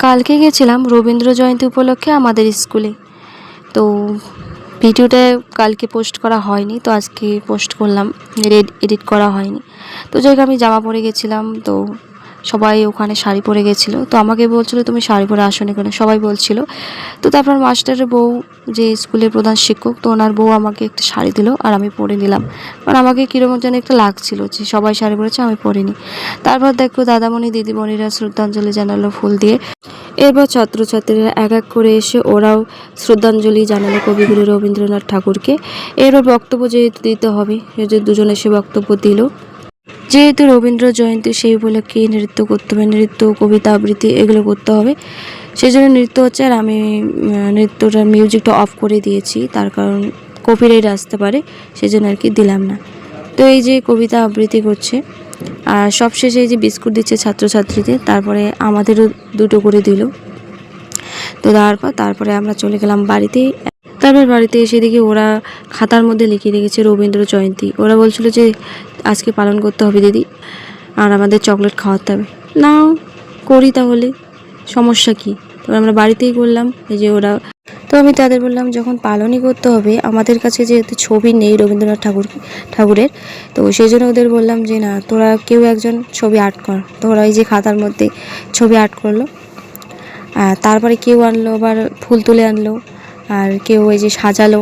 কালকে গেছিলাম রবীন্দ্র জয়ন্তী উপলক্ষে আমাদের স্কুলে। তো ভিডিওটা কালকে পোস্ট করা হয়নি, তো আজকে পোস্ট করলাম, এডিট করা হয়নি। তো যাই হোক, আমি জামা পরে গেছিলাম, তো সবাই ওখানে শাড়ি পরে গেছিলো। তো আমাকে বলছিল তুমি শাড়ি পরে আসোনি কেন, সবাই বলছিল। তো তারপর মাস্টারের বউ, যে স্কুলের প্রধান শিক্ষক, তো ওনার বউ আমাকে একটা শাড়ি দিল আর আমি পরে নিলাম। কারণ আমাকে কীরকম যেন একটা লাগছিল যে সবাই শাড়ি পরেছে, আমি পরিনি। তারপর দেখো দাদামণি দিদিমণিরা শ্রদ্ধাঞ্জলি জানালো ফুল দিয়ে। এরপর ছাত্রছাত্রীরা এক এক করে এসে ওরাও শ্রদ্ধাঞ্জলি জানালো কবিগুরু রবীন্দ্রনাথ ঠাকুরকে। এরপর বক্তব্য যেহেতু দিতে হবে, যে দুজন এসে বক্তব্য দিল। যেহেতু রবীন্দ্র জয়ন্তী, সেই উপলক্ষে নৃত্য করতে হবে, নৃত্য, কবিতা আবৃত্তি এগুলো করতে হবে। সেই জন্য নৃত্য হচ্ছে, আর আমি নৃত্যটার মিউজিকটা অফ করে দিয়েছি, তার কারণ কপিরাইট আসতে পারে, সেই জন্য আর কি দিলাম না। তো এই যে কবিতা আবৃত্তি করছে, আর সবশেষে এই যে বিস্কুট দিচ্ছে ছাত্রছাত্রীদের, তারপরে আমাদেরও দুটো করে দিল। তো তারপরে আমরা চলে গেলাম বাড়িতে। তারপর বাড়িতে এসে দেখি ওরা খাতার মধ্যে লিখে রেখেছে রবীন্দ্র জয়ন্তী। ওরা বলছিল যে আজকে পালন করতে হবে দিদি, আর আমাদের চকলেট খাওয়াতে হবে। নাও করি তাহলে, সমস্যা কী। তো আমরা বাড়িতেই করলাম। এই যে ওরা, তো আমি তাদের বললাম যখন পালনই করতে হবে, আমাদের কাছে যেহেতু ছবি নেই রবীন্দ্রনাথ ঠাকুরের, তো সেই জন্য ওদের বললাম যে না, তোরা কেউ একজন ছবি আর্ট কর। তো ওরা এই যে খাতার মধ্যে ছবি আর্ট করলো। তারপরে কেউ আনলো, আবার ফুল তুলে আনলো, আর কেউ ওই যে সাজালো,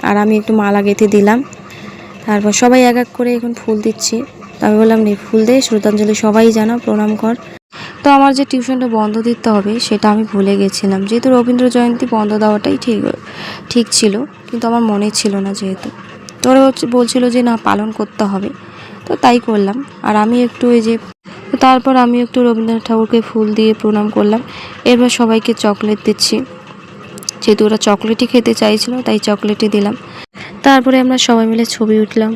আর আমি একটু মালা গেঁথে দিলাম। তারপর সবাই এক এক করে এখন ফুল দিচ্ছে। তো আমি বললাম নে ফুল দে, শ্রদ্ধাঞ্জলি সবাই জানা, প্রণাম কর। তো আমার যে টিউশনটা বন্ধ দিতে হবে সেটা আমি ভুলে গেছিলাম, যেহেতু রবীন্দ্র জয়ন্তী বন্ধ দেওয়াটাই ঠিক ছিল, কিন্তু আমার মনে ছিল না যেহেতু। তো ওরা বলছিল যে না পালন করতে হবে, তো তাই করলাম। আর আমি একটু তারপর আমি একটু রবীন্দ্রনাথ ঠাকুরকে ফুল দিয়ে প্রণাম করলাম। এরপর সবাইকে চকলেট দিচ্ছি, যেহেতু ওরা চকলেটই খেতে চাইছিল, তাই চকলেটই দিলাম। তারপরে আমরা সবাই মিলে ছবি উঠলাম।